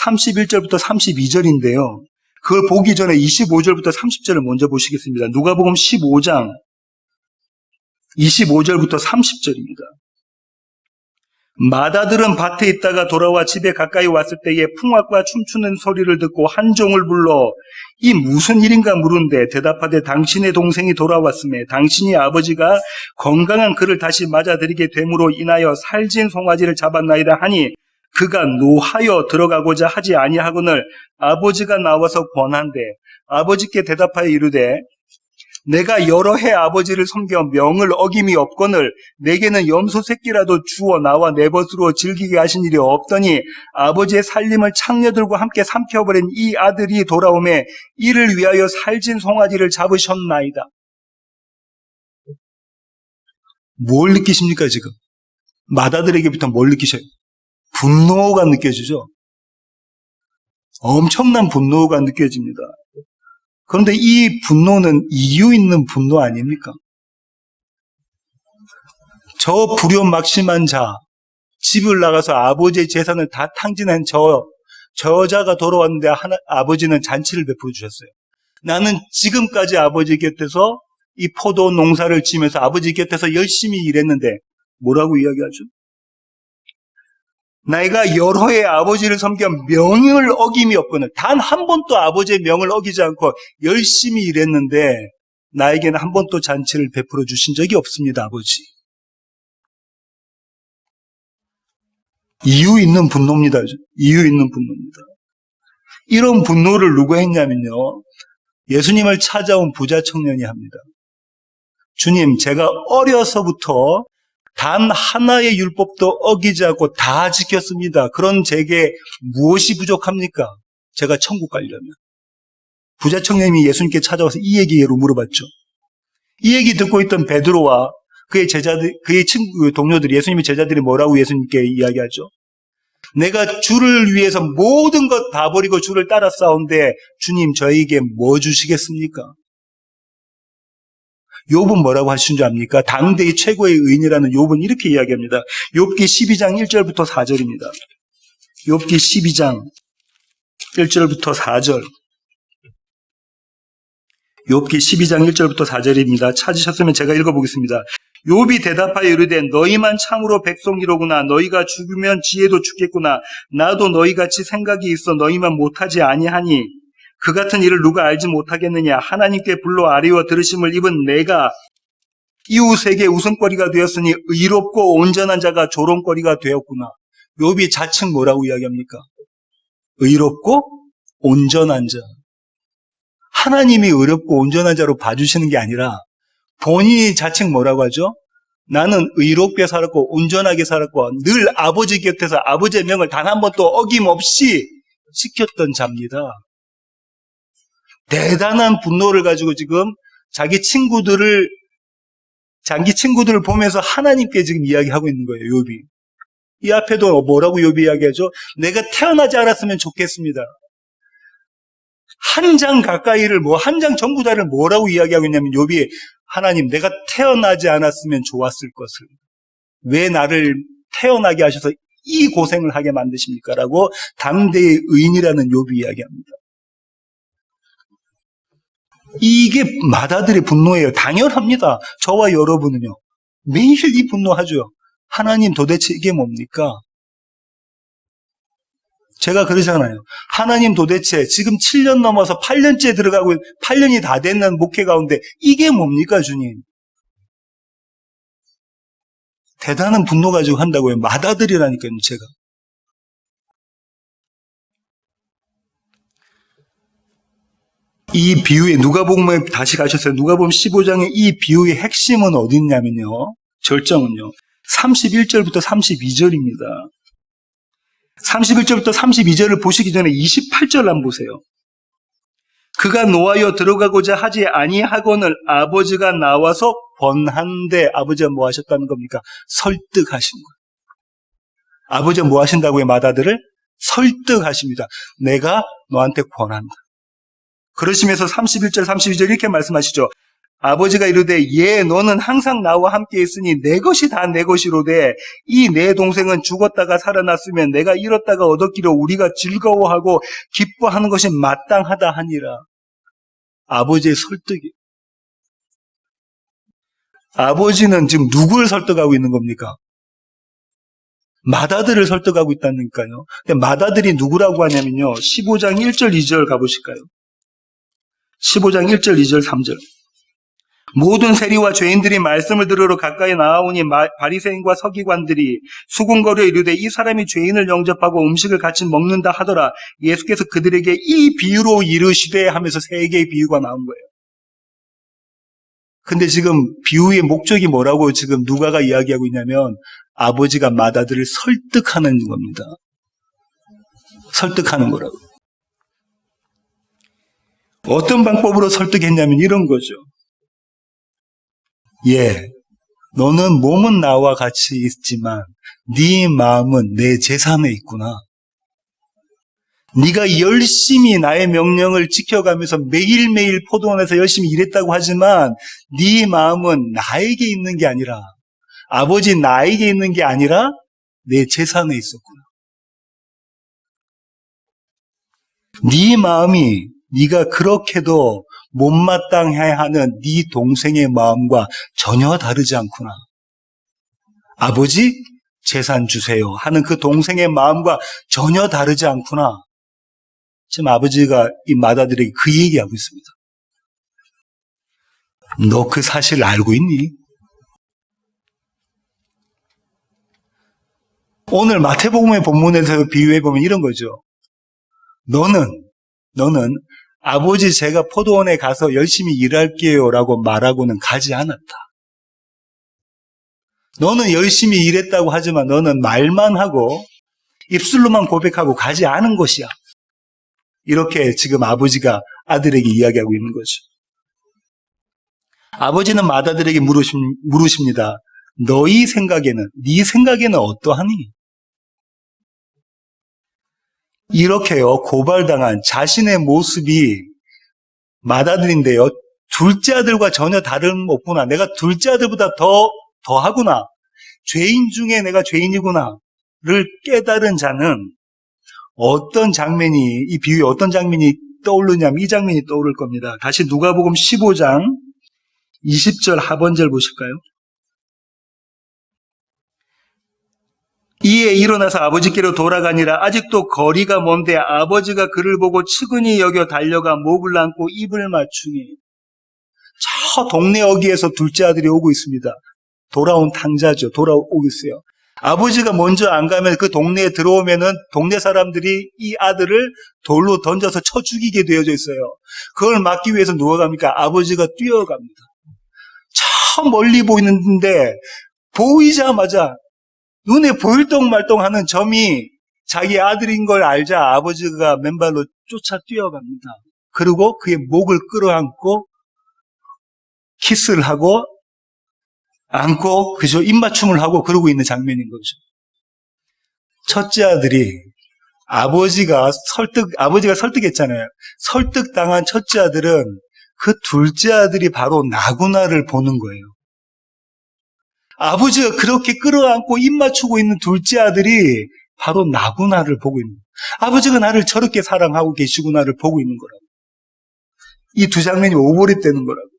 31절부터 32절인데요. 그걸 보기 전에 25절부터 30절을 먼저 보시겠습니다. 누가복음 15장 25절부터 30절입니다. 맏아들은 밭에 있다가 돌아와 집에 가까이 왔을 때에 풍악과 춤추는 소리를 듣고 한 종을 불러 이 무슨 일인가 물은데 대답하되 당신의 동생이 돌아왔음에 당신이 아버지가 건강한 그를 다시 맞아들이게 됨으로 인하여 살진 송아지를 잡았나이다 하니 그가 노하여 들어가고자 하지 아니하거늘 아버지가 나와서 권한대 아버지께 대답하여 이르되 내가 여러 해 아버지를 섬겨 명을 어김이 없거늘 내게는 염소 새끼라도 주어 나와 내 벗으로 즐기게 하신 일이 없더니 아버지의 살림을 창녀들과 함께 삼켜버린 이 아들이 돌아오매 이를 위하여 살진 송아지를 잡으셨나이다. 뭘 느끼십니까 지금? 맏아들에게부터 뭘 느끼셔요? 분노가 느껴지죠? 엄청난 분노가 느껴집니다. 그런데 이 분노는 이유 있는 분노 아닙니까? 저 불효막심한 자, 집을 나가서 아버지의 재산을 다 탕진한 저 여자가 돌아왔는데 아버지는 잔치를 베풀어 주셨어요. 나는 지금까지 아버지 곁에서 이 포도 농사를 지면서 아버지 곁에서 열심히 일했는데 뭐라고 이야기하죠? 내가 여러 해 아버지를 섬겨 명을 어김이 없거늘 단 한 번도 아버지의 명을 어기지 않고 열심히 일했는데 나에게는 한 번도 잔치를 베풀어 주신 적이 없습니다, 아버지. 이유 있는 분노입니다. 이유 있는 분노입니다. 이런 분노를 누가 했냐면요, 예수님을 찾아온 부자 청년이 합니다. 주님, 제가 어려서부터 단 하나의 율법도 어기지 않고 다 지켰습니다. 그런 제게 무엇이 부족합니까? 제가 천국 가려면. 부자 청년이 예수님께 찾아와서 이 얘기로 물어봤죠. 이 얘기 듣고 있던 베드로와 그의 제자들, 그의 친구, 동료들이, 예수님의 제자들이 뭐라고 예수님께 이야기하죠? 내가 주를 위해서 모든 것 다 버리고 주를 따라 싸운데 주님 저에게 뭐 주시겠습니까? 욥은 뭐라고 하신 줄 압니까? 당대의 최고의 의인이라는 욥은 이렇게 이야기합니다. 욥기 12장 1절부터 4절입니다. 욥기 12장 1절부터 4절. 욥기 12장 1절부터 4절입니다. 찾으셨으면 제가 읽어보겠습니다. 욥이 대답하여 이르되 너희만 참으로 백성이로구나. 너희가 죽으면 지혜도 죽겠구나. 나도 너희같이 생각이 있어 너희만 못하지 아니하니 그 같은 일을 누가 알지 못하겠느냐. 하나님께 불러 아뢰어 들으심을 입은 내가 이웃에게 웃음거리가 되었으니 의롭고 온전한 자가 조롱거리가 되었구나. 욥이 자칭 뭐라고 이야기합니까? 의롭고 온전한 자. 하나님이 의롭고 온전한 자로 봐주시는 게 아니라 본인이 자칭 뭐라고 하죠? 나는 의롭게 살았고 온전하게 살았고 늘 아버지 곁에서 아버지의 명을 단 한 번도 어김없이 지켰던 자입니다. 대단한 분노를 가지고 지금 자기 친구들을 보면서 하나님께 지금 이야기하고 있는 거예요, 욥이. 이 앞에도 뭐라고 욥이 이야기하죠? 내가 태어나지 않았으면 좋겠습니다. 한 장 가까이를 한 장 전부 다를 뭐라고 이야기하고 있냐면 욥이 하나님 내가 태어나지 않았으면 좋았을 것을 왜 나를 태어나게 하셔서 이 고생을 하게 만드십니까? 라고 당대의 의인이라는 욥이 이야기합니다. 이게 맏아들의 분노예요. 당연합니다. 저와 여러분은요. 매일 이 분노하죠. 하나님 도대체 이게 뭡니까? 제가 그러잖아요. 하나님 도대체 지금 7년 넘어서 8년째 들어가고 8년이 다 됐는 목회 가운데 이게 뭡니까 주님? 대단한 분노 가지고 한다고요. 맏아들이라니까요, 제가. 이 비유에 누가복음에 다시 가셨어요. 누가복음 15장의 이 비유의 핵심은 어디 있냐면요. 절정은요. 31절부터 32절입니다. 31절부터 32절을 보시기 전에 28절 한번 보세요. 그가 노하여 들어가고자 하지 아니하거늘 아버지가 나와서 권한데 아버지가 뭐 하셨다는 겁니까? 설득하신 거예요. 아버지가 뭐 하신다고요? 맏아들을 설득하십니다. 내가 너한테 권한다. 그러시면서 31절 32절 이렇게 말씀하시죠. 아버지가 이르되 예 너는 항상 나와 함께 있으니 내 것이 다 내 것이로되 이 내 동생은 죽었다가 살아났으면 내가 잃었다가 얻었기로 우리가 즐거워하고 기뻐하는 것이 마땅하다 하니라. 아버지의 설득이. 아버지는 지금 누구를 설득하고 있는 겁니까? 맏아들을 설득하고 있다니까요. 근데 맏아들이 누구라고 하냐면요. 15장 1절 2절 가보실까요? 15장 1절 2절 3절. 모든 세리와 죄인들이 말씀을 들으러 가까이 나아오니 바리새인과 서기관들이 수군거려 이르되 이 사람이 죄인을 영접하고 음식을 같이 먹는다 하더라. 예수께서 그들에게 이 비유로 이르시되 하면서 세 개의 비유가 나온 거예요. 근데 지금 비유의 목적이 뭐라고 지금 누가가 이야기하고 있냐면 아버지가 맏아들을 설득하는 겁니다. 설득하는 거라고. 어떤 방법으로 설득했냐면 이런 거죠. 예, 너는 몸은 나와 같이 있지만 네 마음은 내 재산에 있구나. 네가 열심히 나의 명령을 지켜가면서 매일매일 포도원에서 열심히 일했다고 하지만 네 마음은 나에게 있는 게 아니라 아버지 나에게 있는 게 아니라 내 재산에 있었구나. 네 마음이 네가 그렇게도 못마땅해야 하는 네 동생의 마음과 전혀 다르지 않구나. 아버지 재산 주세요 하는 그 동생의 마음과 전혀 다르지 않구나. 지금 아버지가 이 맏아들에게 그 얘기하고 있습니다. 너 그 사실을 알고 있니? 오늘 마태복음의 본문에서 비유해보면 이런 거죠. 너는 아버지 제가 포도원에 가서 열심히 일할게요 라고 말하고는 가지 않았다. 너는 열심히 일했다고 하지만 너는 말만 하고 입술로만 고백하고 가지 않은 것이야. 이렇게 지금 아버지가 아들에게 이야기하고 있는 거죠. 아버지는 맏아들에게 물으십니다. 네 생각에는 어떠하니? 이렇게요, 고발당한 자신의 모습이 맏아들인데요, 둘째 아들과 전혀 다름없구나. 내가 둘째 아들보다 더 하구나. 죄인 중에 내가 죄인이구나를 깨달은 자는 이 비유에 어떤 장면이 떠오르냐면 이 장면이 떠오를 겁니다. 다시 누가복음 15장 20절 하반절 보실까요? 이에 일어나서 아버지께로 돌아가니라. 아직도 거리가 먼데 아버지가 그를 보고 측은히 여겨 달려가 목을 안고 입을 맞추니, 저 동네 어귀에서 둘째 아들이 오고 있습니다. 돌아온 탕자죠. 돌아오고 있어요. 아버지가 먼저 안 가면 그 동네에 들어오면은 동네 사람들이 이 아들을 돌로 던져서 쳐 죽이게 되어져 있어요. 그걸 막기 위해서 누가 갑니까? 아버지가 뛰어갑니다. 저 멀리 보이는데 보이자마자 눈에 보일동 말동하는 점이 자기 아들인 걸 알자 아버지가 맨발로 쫓아 뛰어갑니다. 그리고 그의 목을 끌어안고 키스를 하고 안고 그저 입맞춤을 하고 그러고 있는 장면인 거죠. 첫째 아들이 아버지가 설득했잖아요. 설득당한 첫째 아들은 그 둘째 아들이 바로 나구나를 보는 거예요. 아버지가 그렇게 끌어안고 입맞추고 있는 둘째 아들이 바로 나구나를 보고 있는 거예요. 아버지가 나를 저렇게 사랑하고 계시구나를 보고 있는 거라고. 이 두 장면이 오버랩되는 거라고.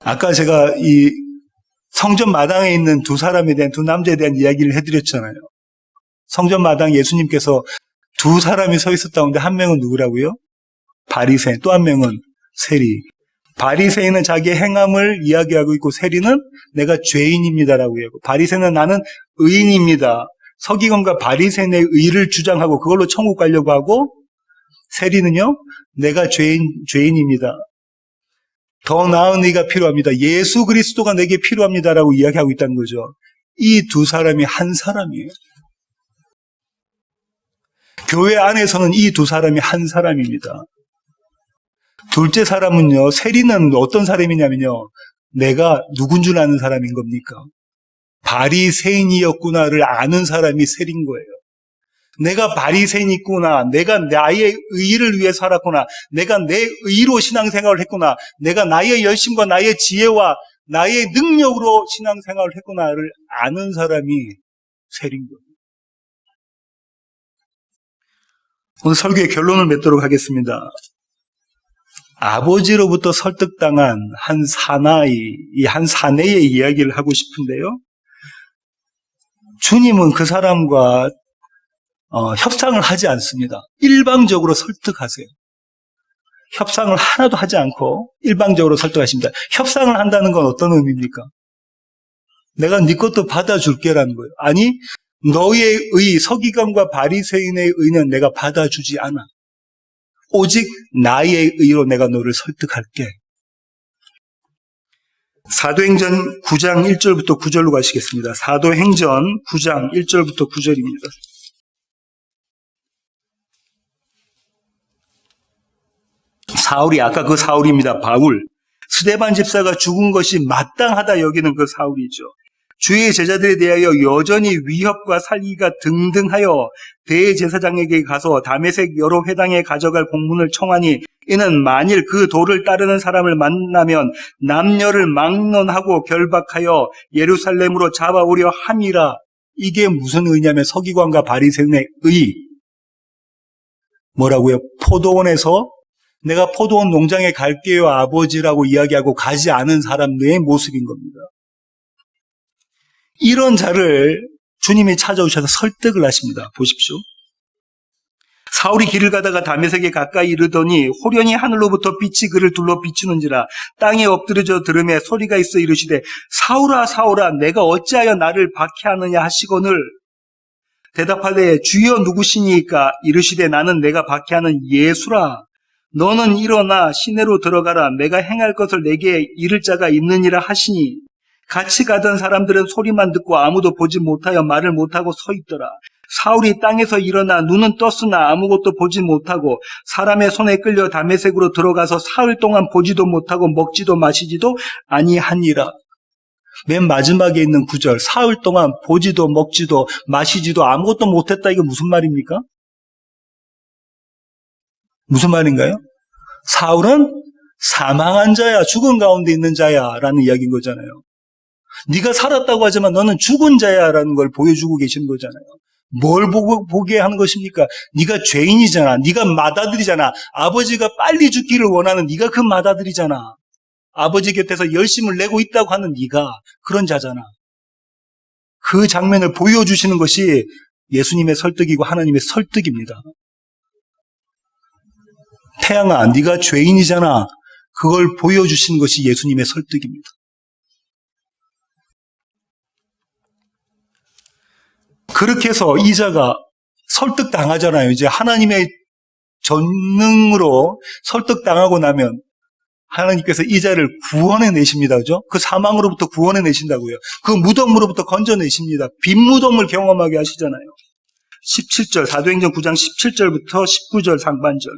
아까 제가 이 성전 마당에 있는 두 남자에 대한 이야기를 해드렸잖아요. 성전 마당 예수님께서 두 사람이 서 있었다는데 한 명은 누구라고요? 바리새인, 또 한 명은 세리. 바리새인은 자기의 행함을 이야기하고 있고 세리는 내가 죄인입니다라고 얘기하고, 바리새인은 나는 의인입니다. 서기관과 바리새인의 의를 주장하고 그걸로 천국 가려고 하고, 세리는요, 내가 죄인입니다. 더 나은 의가 필요합니다. 예수 그리스도가 내게 필요합니다라고 이야기하고 있다는 거죠. 이 두 사람이 한 사람이에요. 교회 안에서는 이 두 사람이 한 사람입니다. 둘째 사람은요, 세리는 어떤 사람이냐면요, 내가 누군 줄 아는 사람인 겁니까? 바리새인이었구나를 아는 사람이 세리인 거예요. 내가 바리새인이구나, 내가 나의 의를 위해 살았구나, 내가 내 의로 신앙생활을 했구나, 내가 나의 열심과 나의 지혜와 나의 능력으로 신앙생활을 했구나를 아는 사람이 세리인 거예요. 오늘 설교의 결론을 맺도록 하겠습니다. 아버지로부터 설득당한 한 사내의 이야기를 하고 싶은데요. 주님은 그 사람과 협상을 하지 않습니다. 일방적으로 설득하세요. 협상을 하나도 하지 않고 일방적으로 설득하십니다. 협상을 한다는 건 어떤 의미입니까? 내가 네 것도 받아줄게라는 거예요. 아니, 너의 의, 서기관과 바리새인의 의는 내가 받아주지 않아. 오직 나의 의로 내가 너를 설득할게. 사도행전 9장 1절부터 9절로 가시겠습니다. 사도행전 9장 1절부터 9절입니다. 사울이, 아까 그 사울입니다. 바울. 스데반 집사가 죽은 것이 마땅하다 여기는 그 사울이죠. 주의 제자들에 대하여 여전히 위협과 살기가 등등하여 대제사장에게 가서 다메섹 여러 회당에 가져갈 공문을 청하니, 이는 만일 그 도를 따르는 사람을 만나면 남녀를 막론하고 결박하여 예루살렘으로 잡아오려 함이라. 이게 무슨 의냐면 서기관과 바리새인의 의. 뭐라고요? 포도원에서 내가 포도원 농장에 갈게요 아버지라고 이야기하고 가지 않은 사람들의 모습인 겁니다. 이런 자를 주님이 찾아오셔서 설득을 하십니다. 보십시오. 사울이 길을 가다가 다메섹에 가까이 이르더니 호련히 하늘로부터 빛이 그를 둘러 비추는지라 땅에 엎드려져 들으며 소리가 있어 이르시되 사울아 사울아 내가 어찌하여 나를 박해하느냐 하시거늘 대답하되 주여 누구시니까 이르시되 나는 내가 박해하는 예수라 너는 일어나 시내로 들어가라 내가 행할 것을 내게 이를 자가 있느니라 하시니 같이 가던 사람들은 소리만 듣고 아무도 보지 못하여 말을 못하고 서 있더라. 사울이 땅에서 일어나 눈은 떴으나 아무것도 보지 못하고 사람의 손에 끌려 다메섹으로 들어가서 사흘 동안 보지도 못하고 먹지도 마시지도 아니하니라. 맨 마지막에 있는 구절 사흘 동안 보지도 먹지도 마시지도 아무것도 못했다. 이게 무슨 말입니까? 무슨 말인가요? 사울은 사망한 자야, 죽은 가운데 있는 자야 라는 이야기인 거잖아요. 네가 살았다고 하지만 너는 죽은 자야 라는 걸 보여주고 계신 거잖아요. 뭘 보게 하는 것입니까? 네가 죄인이잖아. 네가 맏아들이잖아. 아버지가 빨리 죽기를 원하는 네가 그 맏아들이잖아. 아버지 곁에서 열심을 내고 있다고 하는 네가 그런 자잖아. 그 장면을 보여주시는 것이 예수님의 설득이고 하나님의 설득입니다. 태양아, 네가 죄인이잖아. 그걸 보여주신 것이 예수님의 설득입니다. 그렇게 해서 이자가 설득당하잖아요. 이제 하나님의 전능으로 설득당하고 나면 하나님께서 이자를 구원해 내십니다. 그죠? 그 사망으로부터 구원해 내신다고요. 그 무덤으로부터 건져내십니다. 빈 무덤을 경험하게 하시잖아요. 17절, 사도행전 9장 17절부터 19절 상반절.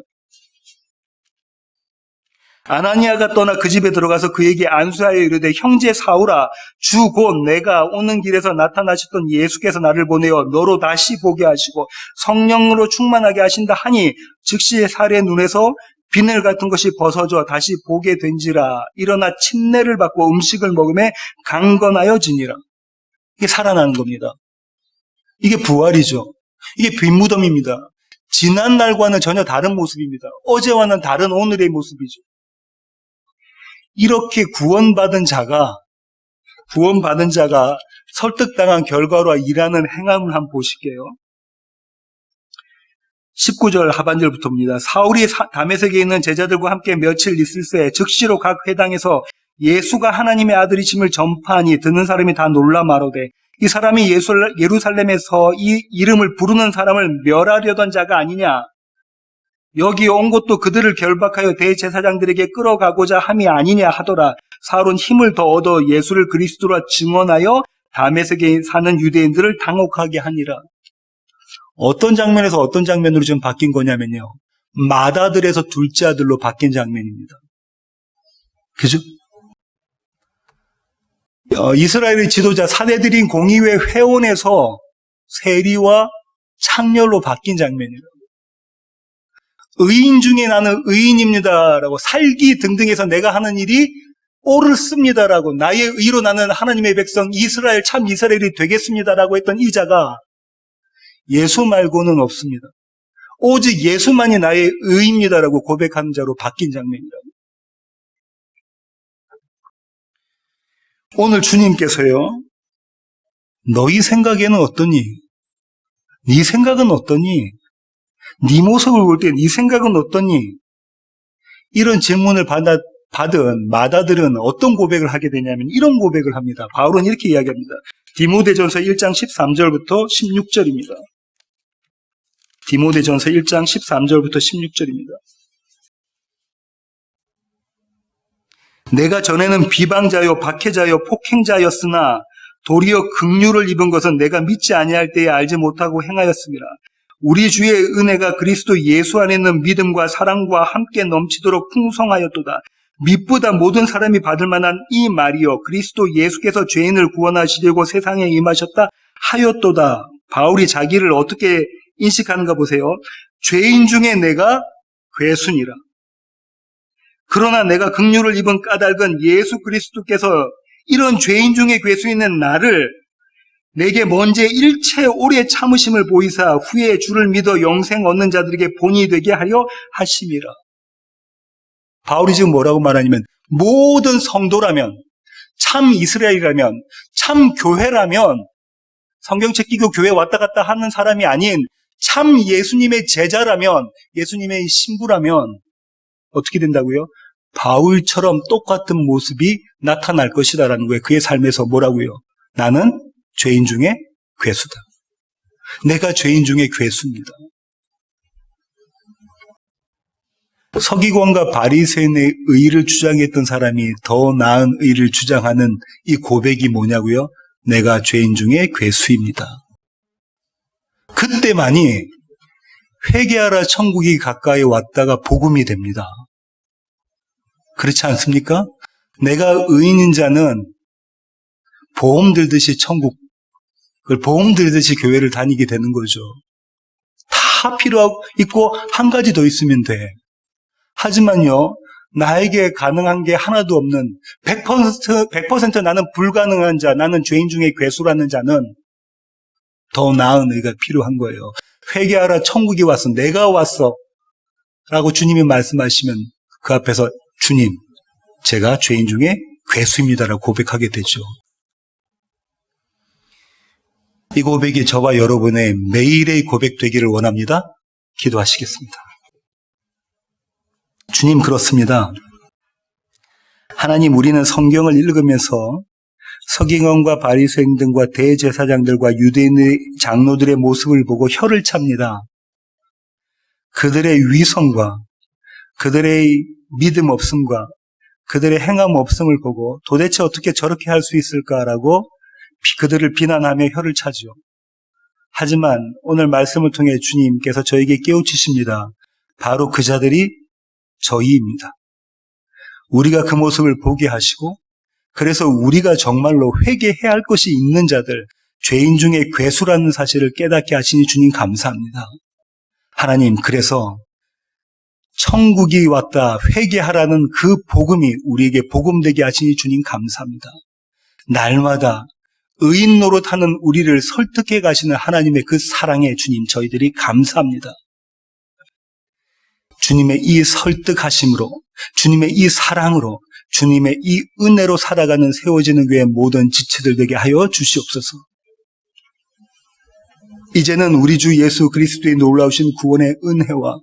아나니아가 떠나 그 집에 들어가서 그에게 안수하여 이르되 형제 사울아 주 곧 내가 오는 길에서 나타나셨던 예수께서 나를 보내어 너로 다시 보게 하시고 성령으로 충만하게 하신다 하니 즉시 살의 눈에서 비늘 같은 것이 벗어져 다시 보게 된지라. 일어나 침례를 받고 음식을 먹음에 강건하여지니라. 이게 살아나는 겁니다. 이게 부활이죠. 이게 빈 무덤입니다. 지난 날과는 전혀 다른 모습입니다. 어제와는 다른 오늘의 모습이죠. 이렇게 구원받은 자가 설득당한 결과로 일하는 행함을 한번 보실게요. 19절 하반절부터입니다. 사울이 다메섹에 있는 제자들과 함께 며칠 있을 새 즉시로 각 회당에서 예수가 하나님의 아들이심을 전파하니 듣는 사람이 다 놀라 마로되 이 사람이 예루살렘에서 이 이름을 부르는 사람을 멸하려던 자가 아니냐. 여기 온 것도 그들을 결박하여 대제사장들에게 끌어가고자 함이 아니냐 하더라. 사울은 힘을 더 얻어 예수를 그리스도라 증언하여 다메섹에 사는 유대인들을 당혹하게 하니라. 어떤 장면에서 어떤 장면으로 지금 바뀐 거냐면요. 맏아들에서 둘째 아들로 바뀐 장면입니다. 그죠? 이스라엘의 지도자 사내들인 공의회 회원에서 세리와 창렬로 바뀐 장면이에요. 의인 중에 나는 의인입니다라고 살기 등등해서 내가 하는 일이 옳습니다라고 나의 의로 나는 하나님의 백성 이스라엘 참 이스라엘이 되겠습니다라고 했던 이 자가 예수 말고는 없습니다. 오직 예수만이 나의 의입니다라고 고백하는 자로 바뀐 장면이라고. 오늘 주님께서요. 너희 생각에는 어떠니? 네 생각은 어떠니? 네 모습을 볼 때 네 생각은 어떠니? 이런 질문을 받은 맏아들은 어떤 고백을 하게 되냐면 이런 고백을 합니다. 바울은 이렇게 이야기합니다. 디모데전서 1장 13절부터 16절입니다. 디모데전서 1장 13절부터 16절입니다. 내가 전에는 비방자요 박해자요 폭행자였으나 도리어 긍휼을 입은 것은 내가 믿지 아니할 때에 알지 못하고 행하였습니다. 우리 주의 은혜가 그리스도 예수 안에 있는 믿음과 사랑과 함께 넘치도록 풍성하였도다. 믿보다 모든 사람이 받을 만한 이 말이요 그리스도 예수께서 죄인을 구원하시려고 세상에 임하셨다 하였도다. 바울이 자기를 어떻게 인식하는가 보세요. 죄인 중에 내가 괴순이라. 그러나 내가 긍휼을 입은 까닭은 예수 그리스도께서 이런 죄인 중에 괴수있는 나를 내게 먼저 일체 오래 참으심을 보이사 후에 주를 믿어 영생 얻는 자들에게 본이 되게 하려 하심이라. 바울이 지금 뭐라고 말하냐면 모든 성도라면 참 이스라엘이라면 참 교회라면 성경책 끼고 교회 왔다 갔다 하는 사람이 아닌 참 예수님의 제자라면, 예수님의 신부라면 어떻게 된다고요? 바울처럼 똑같은 모습이 나타날 것이다라는 거예요. 그의 삶에서 뭐라고요? 나는 죄인 중에 괴수다. 내가 죄인 중에 괴수입니다. 서기관과 바리새인의 의를 주장했던 사람이 더 나은 의를 주장하는 이 고백이 뭐냐고요? 내가 죄인 중에 괴수입니다. 그때만이 회개하라 천국이 가까이 왔다가 복음이 됩니다. 그렇지 않습니까? 내가 의인인 자는 보험 들듯이 보험 들듯이 교회를 다니게 되는 거죠. 다 필요하고 있고 한 가지 더 있으면 돼. 하지만요, 나에게 가능한 게 하나도 없는 100% 나는 불가능한 자, 나는 죄인 중에 괴수라는 자는 더 나은 의가 필요한 거예요. 회개하라 천국이 왔어. 내가 왔어. 라고 주님이 말씀하시면 그 앞에서 주님, 제가 죄인 중에 괴수입니다라고 고백하게 되죠. 이 고백이 저와 여러분의 매일의 고백 되기를 원합니다. 기도하시겠습니다. 주님, 그렇습니다. 하나님, 우리는 성경을 읽으면서 서기관과 바리새인 등과 대제사장들과 유대인의 장로들의 모습을 보고 혀를 찹니다. 그들의 위선과 그들의 믿음 없음과 그들의 행함 없음을 보고 도대체 어떻게 저렇게 할 수 있을까라고 그들을 비난하며 혀를 차죠. 하지만 오늘 말씀을 통해 주님께서 저에게 깨우치십니다. 바로 그 자들이 저희입니다. 우리가 그 모습을 보게 하시고 그래서 우리가 정말로 회개해야 할 것이 있는 자들, 죄인 중에 괴수라는 사실을 깨닫게 하시니 주님 감사합니다. 하나님, 그래서 천국이 왔다 회개하라는 그 복음이 우리에게 복음되게 하시니 주님 감사합니다. 날마다 의인 노릇하는 우리를 설득해 가시는 하나님의 그 사랑에 주님 저희들이 감사합니다. 주님의 이 설득하심으로, 주님의 이 사랑으로, 주님의 이 은혜로 살아가는 세워지는 교회의 모든 지체들 되게 하여 주시옵소서. 이제는 우리 주 예수 그리스도의 놀라우신 구원의 은혜와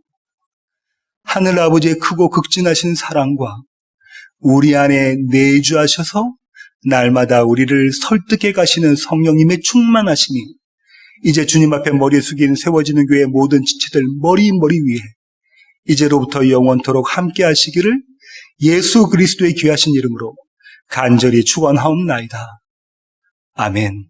하늘 아버지의 크고 극진하신 사랑과 우리 안에 내주하셔서 날마다 우리를 설득해 가시는 성령님의 충만하심이 이제 주님 앞에 머리 숙이는 세워지는 교회의 모든 지체들 머리 위에 이제로부터 영원토록 함께 하시기를 예수 그리스도의 귀하신 이름으로 간절히 축원하옵나이다. 아멘.